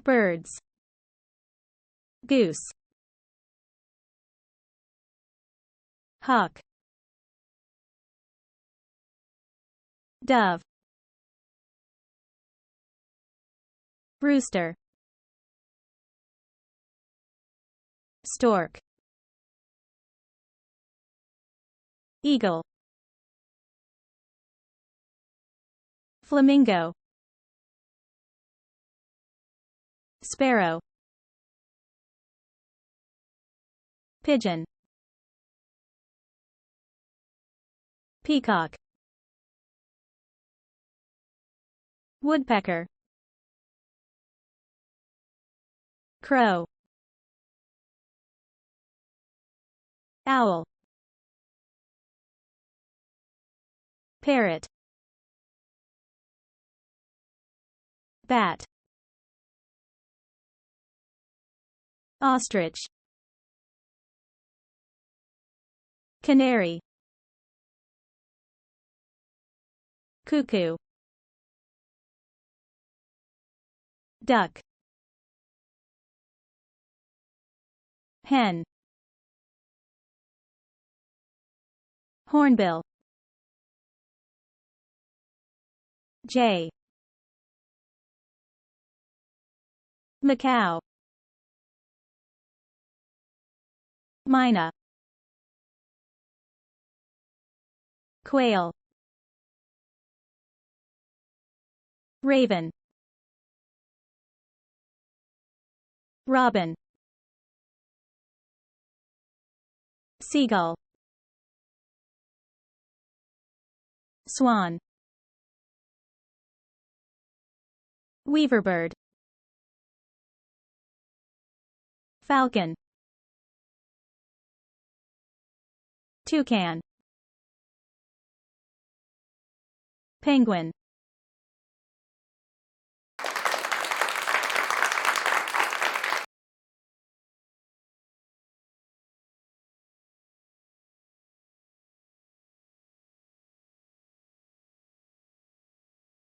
Birds. Goose. Hawk. Dove. Rooster. Stork. Eagle. Flamingo. Sparrow. Pigeon. Peacock. Woodpecker. Crow. Owl. Parrot. Bat. Ostrich. Canary. Cuckoo. Duck. Hen. Hornbill. Jay. Macaw. Myna. Quail. Raven. Robin. Seagull. Swan. Weaverbird. Falcon. Toucan. Penguin.